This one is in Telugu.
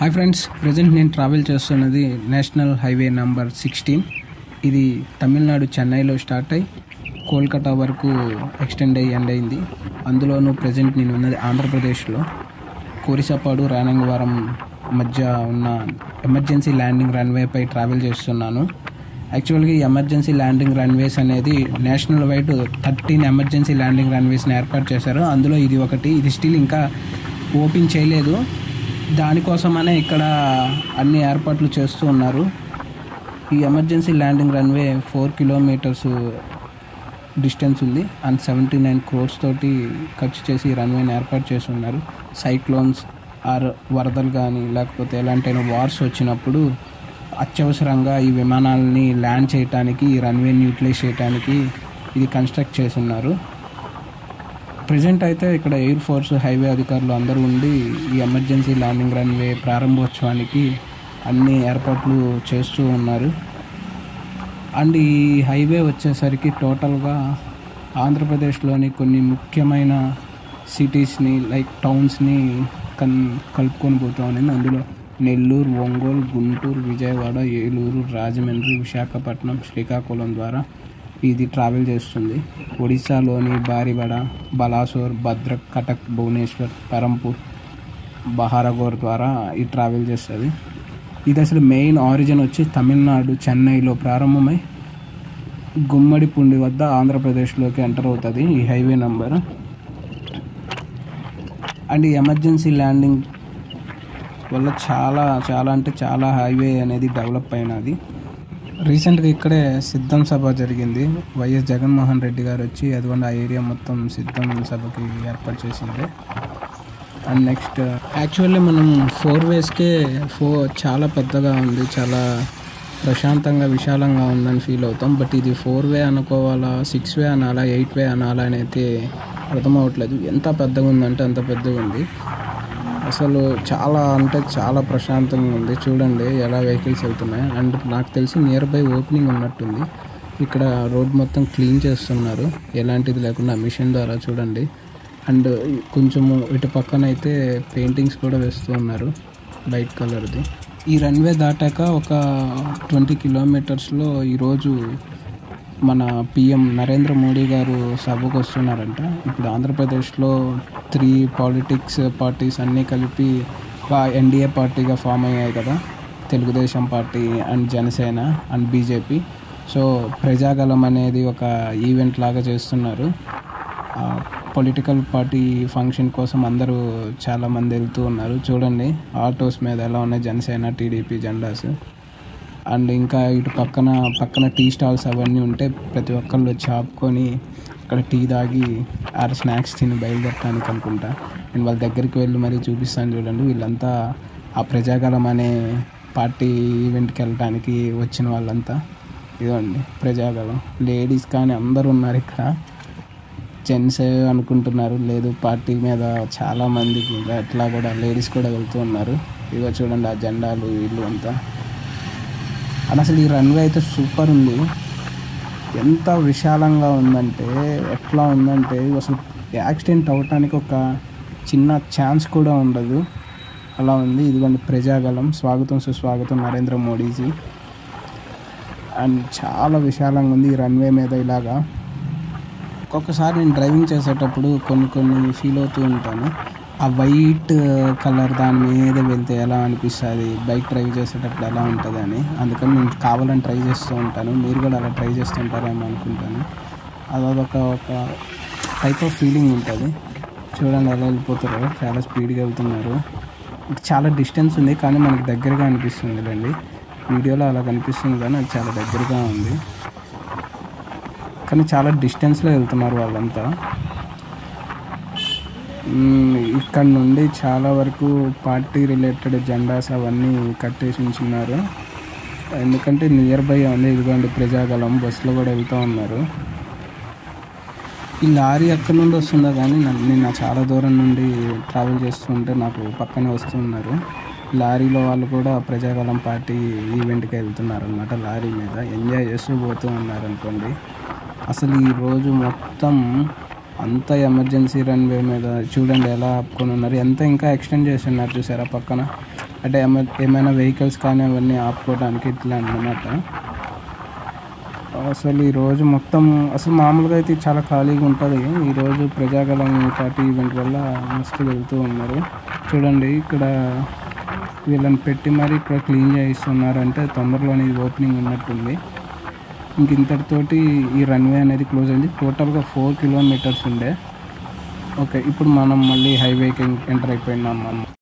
హాయ్ ఫ్రెండ్స్, ప్రజెంట్ నేను ట్రావెల్ చేస్తున్నది నేషనల్ హైవే నంబర్ 16. ఇది తమిళనాడు చెన్నైలో స్టార్ట్ అయ్యి కోల్కతా వరకు ఎక్స్టెండ్ అయ్యి ఎండ్ అయింది. అందులోనూ ప్రజెంట్ నేను ఉన్నది ఆంధ్రప్రదేశ్లో కోరిసపాడు రాయనంగవరం మధ్య ఉన్న ఎమర్జెన్సీ ల్యాండింగ్ రన్వేపై ట్రావెల్ చేస్తున్నాను. యాక్చువల్గా ఈ ఎమర్జెన్సీ ల్యాండింగ్ రన్వేస్ అనేది నేషనల్ వైడ్ 13 ఎమర్జెన్సీ ల్యాండింగ్ రన్వేస్ని ఏర్పాటు చేశారు. అందులో ఇది ఒకటి. ఇది స్టిల్ ఇంకా ఓపెన్ చేయలేదు. దానికోసమనే ఇక్కడ అన్ని ఏర్పాట్లు చేస్తూ ఉన్నారు. ఈ emergency landing runway 4 kilometres distance ఉంది అండ్ 79 crores తోటి ఖర్చు చేసి ఈ రన్వేని ఏర్పాటు చేసి ఉన్నారు. సైక్లోన్స్ ఆర్ వరదలు కానీ లేకపోతే ఎలాంటైనా వార్స్ వచ్చినప్పుడు అత్యవసరంగా ఈ విమానాలని ల్యాండ్ చేయడానికి, ఈ రన్వేని యూటిలైజ్ చేయడానికి ఇది కన్స్ట్రక్ట్ చేసి ఉన్నారు. ప్రజెంట్ అయితే ఇక్కడ ఎయిర్ ఫోర్స్, హైవే అధికారులు అందరూ ఉండి ఈ ఎమర్జెన్సీ ల్యాండింగ్ రన్వే ప్రారంభోత్సవానికి అన్ని ఏర్పాట్లు చేస్తూ ఉన్నారు. అండ్ ఈ హైవే వచ్చేసరికి టోటల్గా ఆంధ్రప్రదేశ్లోని కొన్ని ముఖ్యమైన సిటీస్ని లైక్ టౌన్స్ని కలుపుకొని పోతూ ఉంది. అందులో నెల్లూరు, ఒంగోలు, గుంటూరు, విజయవాడ, ఏలూరు, రాజమండ్రి, విశాఖపట్నం, శ్రీకాకుళం ద్వారా ఇది ట్రావెల్ చేస్తుంది. ఒడిశాలోని బారిబడ, బలాసోర్, భద్రక్, కటక్, భువనేశ్వర్, పెరంపూర్, బహారగోర్ ద్వారా ఇది ట్రావెల్ చేస్తుంది. ఇది అసలు మెయిన్ ఆరిజిన్ వచ్చి తమిళనాడు చెన్నైలో ప్రారంభమై గుమ్మడిపుండి వద్ద ఆంధ్రప్రదేశ్లోకి ఎంటర్ అవుతుంది ఈ హైవే నంబర్. అండ్ ఈ ఎమర్జెన్సీ ల్యాండింగ్ వల్ల చాలా హైవే అనేది డెవలప్ అయినది. రీసెంట్గా ఇక్కడే సిద్ధం సభ జరిగింది. వైఎస్ జగన్మోహన్ రెడ్డి గారు వచ్చి అదిగోండి ఆ ఏరియా మొత్తం సిద్ధం సభకి ఏర్పాటు చేసింది. అండ్ నెక్స్ట్ యాక్చువల్లీ మనం 4 వేస్కే చాలా పెద్దగా ఉంది, చాలా ప్రశాంతంగా విశాలంగా ఉందని ఫీల్ అవుతాం. బట్ ఇది 4 వే అనుకోవాలా, 6 వే అనాలా, 8 వే అనాలా అని అయితే అర్థమవట్లేదు. ఎంత పెద్దగా ఉందంటే అంత పెద్దగా ఉంది. అసలు చాలా ప్రశాంతంగా ఉంది. చూడండి ఎలా వెహికల్స్ వెళ్తున్నాయి. అండ్ నాకు తెలిసి నియర్ బై ఓపెనింగ్ ఉన్నట్టుంది. ఇక్కడ రోడ్ మొత్తం క్లీన్ చేస్తున్నారు, ఎలాంటిది లేకుండా మిషన్ ద్వారా. చూడండి. అండ్ కొంచెము ఇటు పక్కన అయితే పెయింటింగ్స్ కూడా వేస్తూ ఉన్నారు లైట్ కలర్ది. ఈ రన్వే దాటాక ఒక 20 కిలోమీటర్స్లో ఈరోజు మన పిఎం నరేంద్ర మోడీ గారు సభకు వస్తున్నారంట. ఇప్పుడు ఆంధ్రప్రదేశ్లో 3 పాలిటిక్స్ పార్టీస్ అన్నీ కలిపి ఎన్డీఏ పార్టీగా ఫామ్ అయ్యాయి కదా, Telugu Desam party and Janasena and BJP. So Prajagalam అనేది ఒక ఈవెంట్ లాగా చేస్తున్నారు. పొలిటికల్ పార్టీ ఫంక్షన్ కోసం అందరూ చాలామంది వెళ్తూ ఉన్నారు. చూడండి ఆటోస్ మీద ఎలా ఉన్నాయి జనసేన, టీడీపీ జెండాస్. అండ్ ఇంకా ఇటు పక్కన టీ స్టాల్స్ అవన్నీ ఉంటే ప్రతి ఒక్కళ్ళు వచ్చి ఆపుకొని ఇక్కడ టీ తాగి స్నాక్స్ తిని బయలుదేరటానికి అనుకుంటా. నేను వాళ్ళ దగ్గరికి వెళ్ళి మరీ చూపిస్తాను. చూడండి, వీళ్ళంతా ఆ ప్రజాగలం అనే పార్టీ ఈవెంట్కి వెళ్ళటానికి వచ్చిన వాళ్ళంతా. ఇదిగోండి ప్రజాగలం. లేడీస్ కానీ అందరూ ఉన్నారు ఇక్కడ. జెంట్స్ అనుకుంటున్నారు, లేదు పార్టీ మీద చాలామందికి అట్లా కూడా లేడీస్ కూడా వెళ్తూ ఉన్నారు. ఇదిగో చూడండి ఆ జెండాలు వీళ్ళు అంతా. అని అసలు ఈ రన్వే అయితే సూపర్ ఉంది. ఎంత విశాలంగా ఉందంటే, ఎట్లా ఉందంటే అసలు యాక్సిడెంట్ అవటానికి ఒక చిన్న ఛాన్స్ కూడా ఉండదు, అలా ఉంది. ఇదిగోండి ప్రజాగలం, స్వాగతం సుస్వాగతం నరేంద్ర మోడీజీ. అండ్ చాలా విశాలంగా ఉంది ఈ రన్వే మీద. ఇలాగా ఒక్కొక్కసారి నేను డ్రైవింగ్ చేసేటప్పుడు కొన్ని ఫీల్ అవుతూ ఉంటాను. ఆ వైట్ కలర్ దాని మీద వెళ్తే ఎలా అనిపిస్తుంది, బైక్ డ్రైవ్ చేసేటప్పుడు ఎలా ఉంటుంది అని. అందుకని నేను కావాలని ట్రై చేస్తూ ఉంటాను. మీరు కూడా అలా ట్రై చేస్తుంటారేమో అనుకుంటాను. అదొక టైప్ ఆఫ్ ఫీలింగ్ ఉంటుంది. చూడండి ఎలా వెళ్ళిపోతారో, చాలా స్పీడ్గా వెళ్తున్నారు. చాలా డిస్టెన్స్ ఉంది కానీ మనకి దగ్గరగా అనిపిస్తుంది అండి. వీడియోలో అలా కనిపిస్తుంది కానీ అది చాలా దగ్గరగా ఉంది. కానీ చాలా డిస్టెన్స్లో వెళ్తున్నారు వాళ్ళంతా. ఇక్కడ నుండి చాలా వరకు పార్టీ రిలేటెడ్ జెండాస్ అవన్నీ కట్టేసి ఉంచున్నారు. ఎందుకంటే నియర్ బై ఉంది. ఇదిగోండి ప్రజాగలం బస్సులో కూడా వెళ్తూ ఉన్నారు. ఈ లారీ ఎక్కడి నుండి వస్తుందో కానీ నేను చాలా దూరం నుండి ట్రావెల్ చేస్తూ ఉంటే నాకు పక్కనే వస్తున్నారు. లారీలో వాళ్ళు కూడా ప్రజాగలం పార్టీ ఈవెంట్కి వెళ్తున్నారు అన్నమాట. లారీ మీద ఎంజాయ్ చేస్తూ పోతూ ఉన్నారు అనుకోండి. అసలు ఈరోజు మొత్తం అంత ఎమర్జెన్సీ రన్వే మీద చూడండి ఎలా ఆపుకొని ఉన్నారు. ఎంత ఇంకా ఎక్స్టెండ్ చేసి ఉన్నారు చూసారా పక్కన. అంటే ఏమైనా వెహికల్స్ కానీ అవన్నీ ఆపుకోవడానికి ఇట్లా అన్నమాట. అసలు ఈరోజు మొత్తం అసలు మామూలుగా అయితే చాలా ఖాళీగా ఉంటుంది. ఈరోజు ప్రజాగలం పార్టీ ఈవెంట్ వల్ల మస్తు వెళ్తూ ఉన్నారు. చూడండి ఇక్కడ వీళ్ళని పెట్టి మరి ఇక్కడ క్లీన్ చేయిస్తున్నారంటే తొందరలోనే ఇది ఓపెనింగ్ ఉన్నట్టుంది. ఇంక ఇంతటితోటి ఈ రన్వే అనేది క్లోజ్ అయింది. టోటల్గా 4 కిలోమీటర్స్ ఉండే. ఓకే, ఇప్పుడు మనం మళ్ళీ హైవేకి ఎంటర్ అయిపోయినాం మనం.